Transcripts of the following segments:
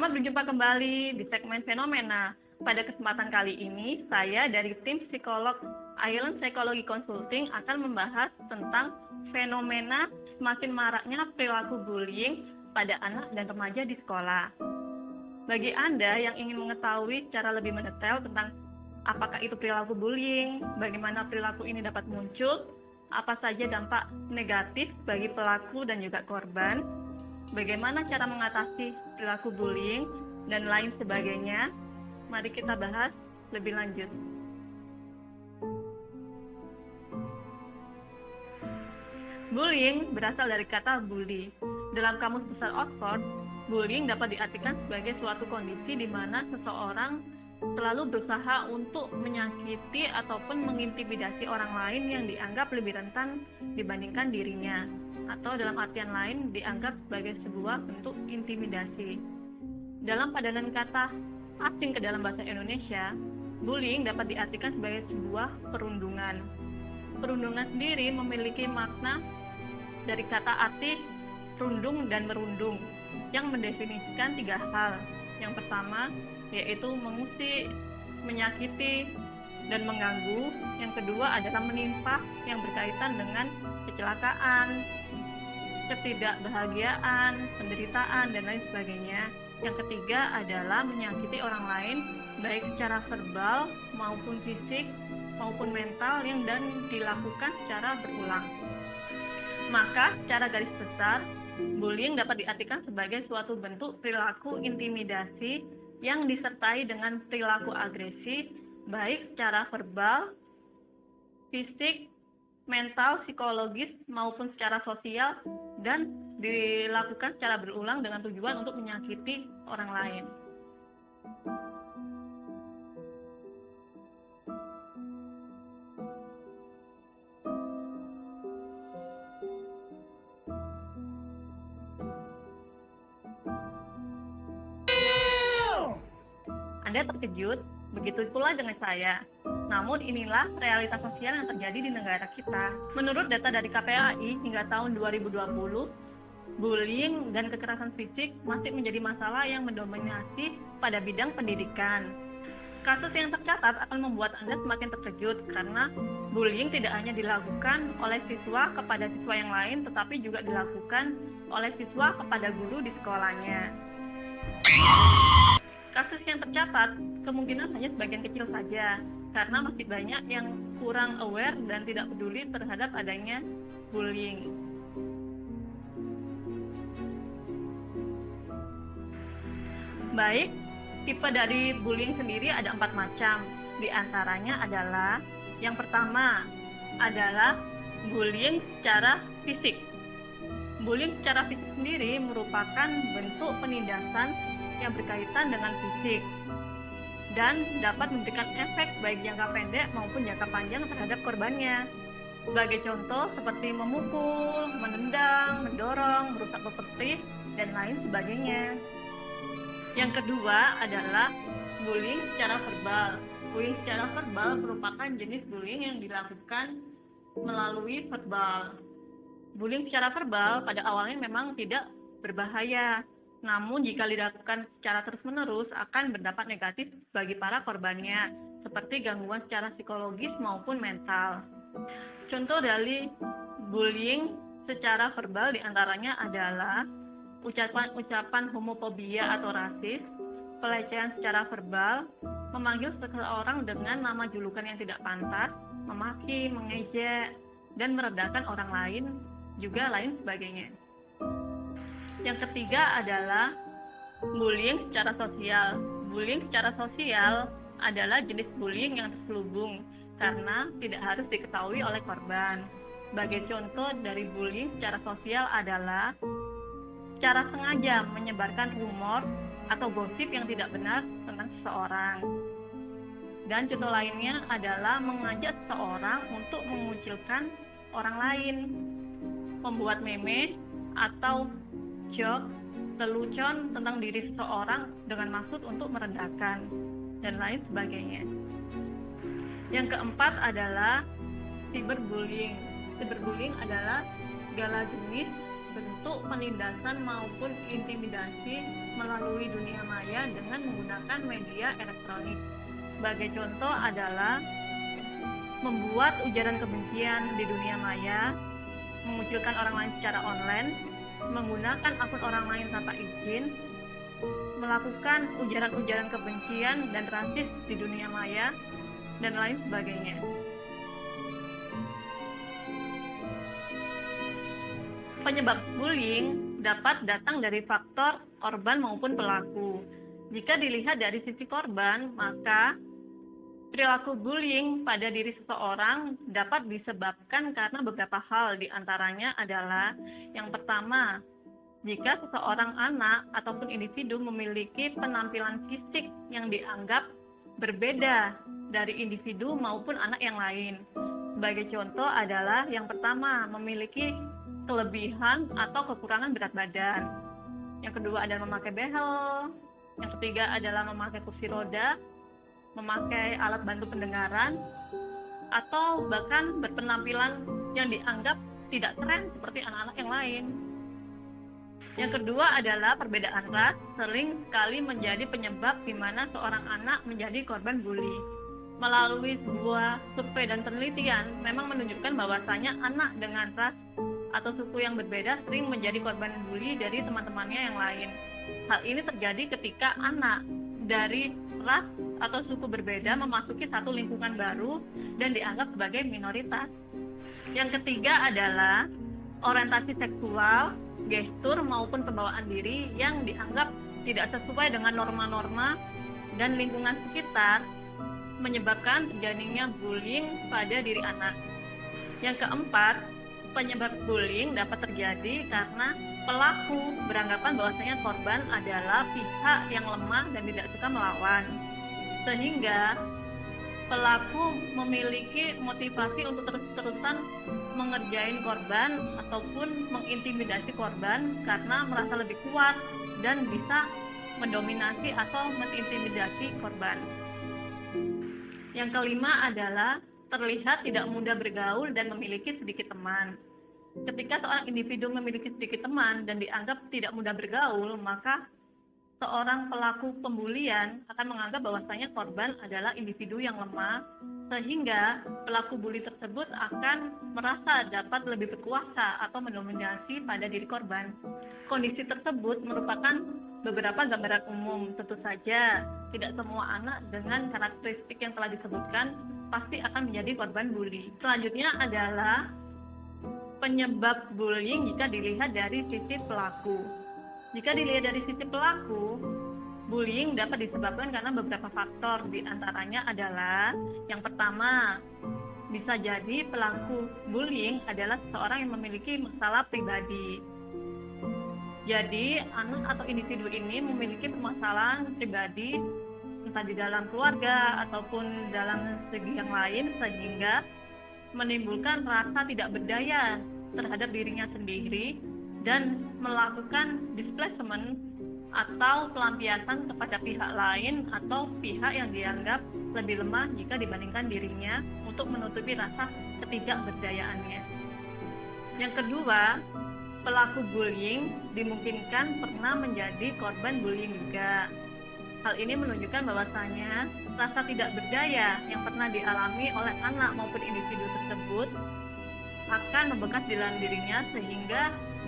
Selamat berjumpa kembali di segmen Fenomena. Pada kesempatan kali ini, saya dari tim psikolog Island Psychology Consulting akan membahas tentang fenomena semakin maraknya perilaku bullying pada anak dan remaja di sekolah. Bagi Anda yang ingin mengetahui secara lebih mendetail tentang apakah itu perilaku bullying, bagaimana perilaku ini dapat muncul, apa saja dampak negatif bagi pelaku dan juga korban, bagaimana cara mengatasi perilaku bullying, dan lain sebagainya, mari kita bahas lebih lanjut. Bullying berasal dari kata bully. Dalam Kamus Besar Oxford, bullying dapat diartikan sebagai suatu kondisi di mana seseorang selalu berusaha untuk menyakiti ataupun mengintimidasi orang lain yang dianggap lebih rentan dibandingkan dirinya, atau dalam artian lain dianggap sebagai sebuah bentuk intimidasi. Dalam padanan kata asing ke dalam bahasa Indonesia, bullying dapat diartikan sebagai sebuah perundungan. Perundungan sendiri memiliki makna dari kata arti rundung dan merundung yang mendefinisikan tiga hal. Yang pertama yaitu mengusik, menyakiti, dan mengganggu. Yang kedua adalah menimpa yang berkaitan dengan kecelakaan, ketidakbahagiaan, penderitaan, dan lain sebagainya. Yang ketiga adalah menyakiti orang lain baik secara verbal maupun fisik maupun mental yang dan dilakukan secara berulang. Maka secara garis besar, bullying dapat diartikan sebagai suatu bentuk perilaku intimidasi yang disertai dengan perilaku agresi baik secara verbal, fisik, mental, psikologis maupun secara sosial, dan dilakukan secara berulang dengan tujuan untuk menyakiti orang lain. Anda terkejut? Begitu pula dengan saya. Namun inilah realitas sosial yang terjadi di negara kita. Menurut data dari KPAI hingga tahun 2020, bullying dan kekerasan fisik masih menjadi masalah yang mendominasi pada bidang pendidikan. Kasus yang tercatat akan membuat Anda semakin terkejut karena bullying tidak hanya dilakukan oleh siswa kepada siswa yang lain, tetapi juga dilakukan oleh siswa kepada guru di sekolahnya. Kasus yang tercatat kemungkinan hanya sebagian kecil saja, karena masih banyak yang kurang aware dan tidak peduli terhadap adanya bullying. Baik, tipe dari bullying sendiri ada 4 macam. Di antaranya adalah, yang pertama adalah bullying secara fisik. Bullying secara fisik sendiri merupakan bentuk penindasan yang berkaitan dengan fisik dan dapat memberikan efek baik jangka pendek maupun jangka panjang terhadap korbannya. Sebagai contoh seperti memukul, menendang, mendorong, merusak properti, dan lain sebagainya. Yang kedua adalah bullying secara verbal. Bullying secara verbal merupakan jenis bullying yang dilakukan melalui verbal. Bullying secara verbal pada awalnya memang tidak berbahaya, namun jika dilakukan secara terus-menerus akan berdampak negatif bagi para korbannya, seperti gangguan secara psikologis maupun mental. Contoh dari bullying secara verbal diantaranya adalah ucapan-ucapan homofobia atau rasis, pelecehan secara verbal, memanggil seseorang dengan nama julukan yang tidak pantas, memaki, mengejek, dan merendahkan orang lain, juga lain sebagainya. Yang ketiga adalah bullying secara sosial. Bullying secara sosial adalah jenis bullying yang terselubung karena tidak harus diketahui oleh korban. Sebagai contoh dari bullying secara sosial adalah secara sengaja menyebarkan rumor atau gosip yang tidak benar tentang seseorang. Dan contoh lainnya adalah mengajak seseorang untuk mengucilkan orang lain, membuat meme atau joke, lelucon tentang diri seseorang dengan maksud untuk merendahkan, dan lain sebagainya. Yang keempat adalah cyberbullying. Cyberbullying adalah segala jenis bentuk penindasan maupun intimidasi melalui dunia maya dengan menggunakan media elektronik. Sebagai contoh adalah membuat ujaran kebencian di dunia maya, memunculkan orang lain secara online, menggunakan akun orang lain tanpa izin, melakukan ujaran-ujaran kebencian dan rasis di dunia maya, dan lain sebagainya. Penyebab bullying dapat datang dari faktor korban maupun pelaku. Jika dilihat dari sisi korban, maka perilaku bullying pada diri seseorang dapat disebabkan karena beberapa hal, diantaranya adalah yang pertama, jika seseorang anak ataupun individu memiliki penampilan fisik yang dianggap berbeda dari individu maupun anak yang lain. Sebagai contoh adalah yang pertama, memiliki kelebihan atau kekurangan berat badan. Yang kedua adalah memakai behel. Yang ketiga adalah memakai kursi roda, memakai alat bantu pendengaran, atau bahkan berpenampilan yang dianggap tidak keren seperti anak-anak yang lain. Yang kedua adalah perbedaan ras sering kali menjadi penyebab di mana seorang anak menjadi korban bully. Melalui sebuah survei dan penelitian memang menunjukkan bahwasanya anak dengan ras atau suku yang berbeda sering menjadi korban bully dari teman-temannya yang lain. Hal ini terjadi ketika anak dari ras atau suku berbeda memasuki satu lingkungan baru dan dianggap sebagai minoritas. Yang ketiga adalah orientasi seksual, gestur maupun pembawaan diri yang dianggap tidak sesuai dengan norma-norma dan lingkungan sekitar menyebabkan terjadinya bullying pada diri anak. Yang keempat, penyebab bullying dapat terjadi karena pelaku beranggapan bahwasanya korban adalah pihak yang lemah dan tidak suka melawan. Sehingga pelaku memiliki motivasi untuk terus-terusan mengerjain korban ataupun mengintimidasi korban karena merasa lebih kuat dan bisa mendominasi atau mengintimidasi korban. Yang kelima adalah terlihat tidak mudah bergaul dan memiliki sedikit teman. Ketika seorang individu memiliki sedikit teman dan dianggap tidak mudah bergaul, maka seorang pelaku pembulian akan menganggap bahwasanya korban adalah individu yang lemah, sehingga pelaku bully tersebut akan merasa dapat lebih berkuasa atau mendominasi pada diri korban. Kondisi tersebut merupakan beberapa gambaran umum. Tentu saja, tidak semua anak dengan karakteristik yang telah disebutkan pasti akan menjadi korban bully. Selanjutnya adalah penyebab bullying jika dilihat dari sisi pelaku. Jika dilihat dari sisi pelaku, bullying dapat disebabkan karena beberapa faktor. Di antaranya adalah yang pertama, bisa jadi pelaku bullying adalah seseorang yang memiliki masalah pribadi. Jadi, anak atau individu ini memiliki permasalahan pribadi entah di dalam keluarga ataupun dalam segi yang lain, sehingga menimbulkan rasa tidak berdaya terhadap dirinya sendiri dan melakukan displacement atau pelampiasan kepada pihak lain atau pihak yang dianggap lebih lemah jika dibandingkan dirinya untuk menutupi rasa ketidakberdayaannya. Yang kedua, pelaku bullying dimungkinkan pernah menjadi korban bullying juga. Hal ini menunjukkan bahwasanya rasa tidak berdaya yang pernah dialami oleh anak maupun individu tersebut akan membekas di dalam dirinya, sehingga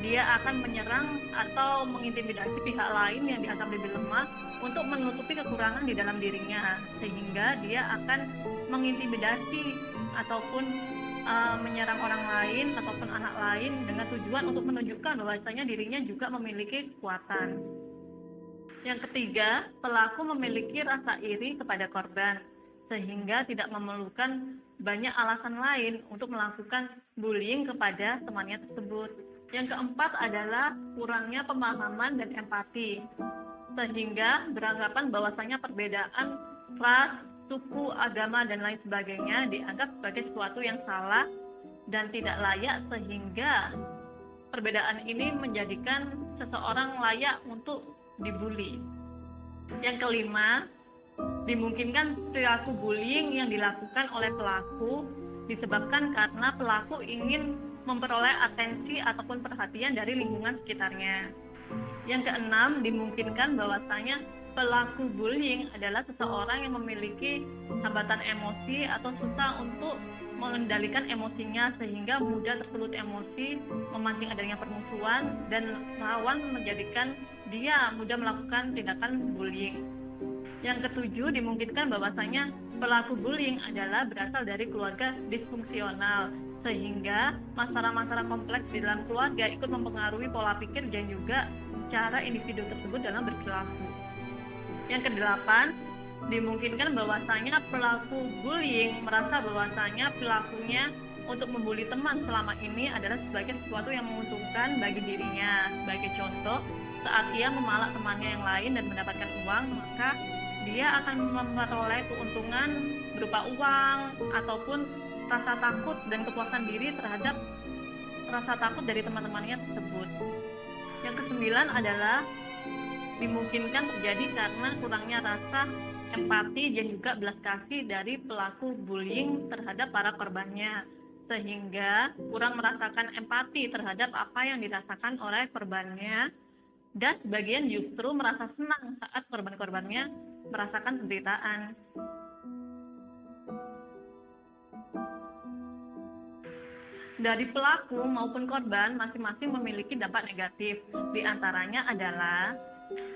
dia akan menyerang atau mengintimidasi pihak lain yang dianggap lebih lemah untuk menutupi kekurangan di dalam dirinya, sehingga dia akan mengintimidasi ataupun menyerang orang lain ataupun anak lain dengan tujuan untuk menunjukkan bahwasanya dirinya juga memiliki kekuatan. Yang ketiga, pelaku memiliki rasa iri kepada korban, sehingga tidak memerlukan banyak alasan lain untuk melakukan bullying kepada temannya tersebut. Yang keempat adalah kurangnya pemahaman dan empati, sehingga beranggapan bahwasanya perbedaan ras, suku, agama, dan lain sebagainya dianggap sebagai sesuatu yang salah dan tidak layak, sehingga perbedaan ini menjadikan seseorang layak untuk dibully. Yang kelima, dimungkinkan perilaku bullying yang dilakukan oleh pelaku disebabkan karena pelaku ingin memperoleh atensi ataupun perhatian dari lingkungan sekitarnya. Yang keenam, dimungkinkan bahwasanya pelaku bullying adalah seseorang yang memiliki hambatan emosi atau susah untuk mengendalikan emosinya sehingga mudah tersulut emosi, memancing adanya permusuhan, dan rawan menjadikan dia mudah melakukan tindakan bullying. Yang ketujuh, dimungkinkan bahwasanya pelaku bullying adalah berasal dari keluarga disfungsional sehingga masalah-masalah kompleks di dalam keluarga ikut mempengaruhi pola pikir dan juga cara individu tersebut dalam berperilaku. Yang kedelapan, dimungkinkan bahwasanya pelaku bullying merasa bahwasanya pelakunya untuk membuli teman selama ini adalah sebagai sesuatu yang menguntungkan bagi dirinya. Sebagai contoh, saat ia memalak temannya yang lain dan mendapatkan uang, maka dia akan memperoleh keuntungan berupa uang ataupun rasa takut dan kepuasan diri terhadap rasa takut dari teman-temannya tersebut. Yang kesembilan adalah dimungkinkan terjadi karena kurangnya rasa empati dan juga belas kasih dari pelaku bullying terhadap para korbannya, sehingga kurang merasakan empati terhadap apa yang dirasakan oleh korbannya, dan sebagian justru merasa senang saat korban-korbannya merasakan penderitaan. Dari pelaku maupun korban masing-masing memiliki dampak negatif. Di antaranya adalah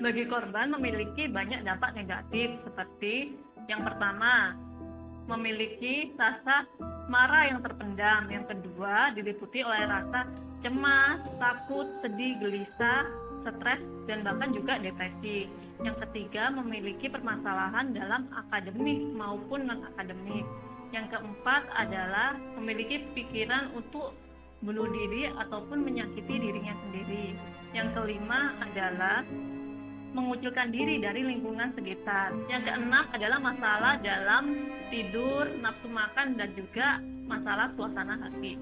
bagi korban memiliki banyak dampak negatif seperti yang pertama, memiliki rasa marah yang terpendam. Yang kedua, diliputi oleh rasa cemas, takut, sedih, gelisah, stres, dan bahkan juga depresi. Yang ketiga, memiliki permasalahan dalam akademik maupun non-akademik. Yang keempat adalah memiliki pikiran untuk bunuh diri ataupun menyakiti dirinya sendiri. Yang kelima adalah mengucilkan diri dari lingkungan sekitar. Yang keenam adalah masalah dalam tidur, nafsu makan, dan juga masalah suasana hati.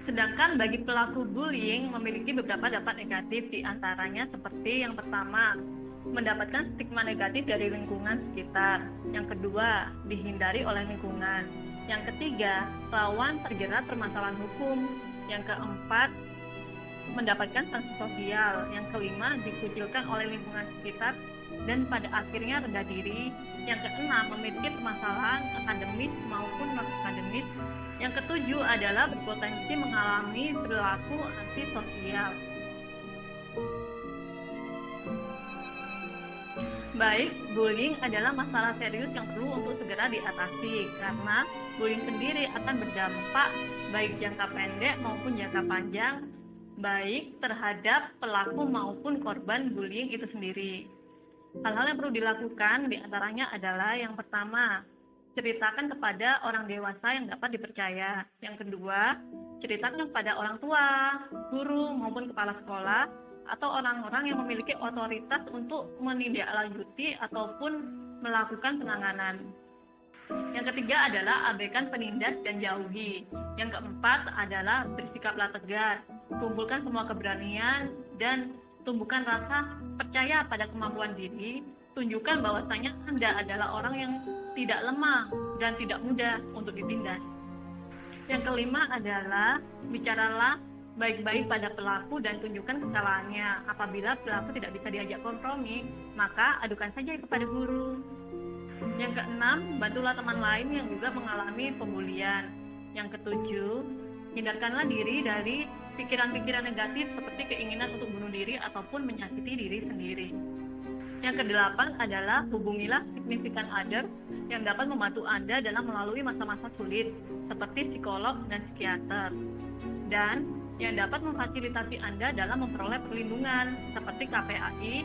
Sedangkan bagi pelaku bullying memiliki beberapa dampak negatif, di antaranya seperti yang pertama, mendapatkan stigma negatif dari lingkungan sekitar. Yang kedua, dihindari oleh lingkungan. Yang ketiga, rawan terjerat permasalahan hukum. Yang keempat, mendapatkan sanksi sosial. Yang kelima, dikucilkan oleh lingkungan sekitar dan pada akhirnya rendah diri. Yang keenam, memiliki permasalahan akademis maupun non-akademis. Yang ketujuh adalah berpotensi mengalami perilaku antisosial. Baik, bullying adalah masalah serius yang perlu untuk segera diatasi karena bullying sendiri akan berdampak baik jangka pendek maupun jangka panjang baik terhadap pelaku maupun korban bullying itu sendiri. Hal-hal yang perlu dilakukan diantaranya adalah yang pertama, ceritakan kepada orang dewasa yang dapat dipercaya. Yang kedua, ceritakan kepada orang tua, guru maupun kepala sekolah atau orang-orang yang memiliki otoritas untuk menindaklanjuti ataupun melakukan penanganan. Yang ketiga adalah abaikan penindas dan jauhi. Yang keempat adalah bersikaplah tegas, kumpulkan semua keberanian dan tumbuhkan rasa percaya pada kemampuan diri. Tunjukkan bahwasanya Anda adalah orang yang tidak lemah dan tidak mudah untuk ditindas. Yang kelima adalah bicaralah baik-baik pada pelaku dan tunjukkan kesalahannya. Apabila pelaku tidak bisa diajak kompromi, maka adukan saja kepada guru. Yang keenam, bantulah teman lain yang juga mengalami pembulian. Yang ketujuh, hindarkanlah diri dari pikiran-pikiran negatif seperti keinginan untuk bunuh diri ataupun menyakiti diri sendiri. Yang kedelapan adalah hubungilah significant other yang dapat membantu Anda dalam melalui masa-masa sulit seperti psikolog dan psikiater, dan yang dapat memfasilitasi Anda dalam memperoleh perlindungan seperti KPAI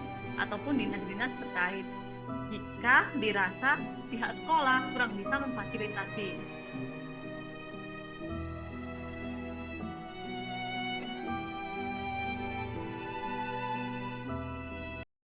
ataupun dinas-dinas terkait jika dirasa pihak sekolah kurang bisa memfasilitasi.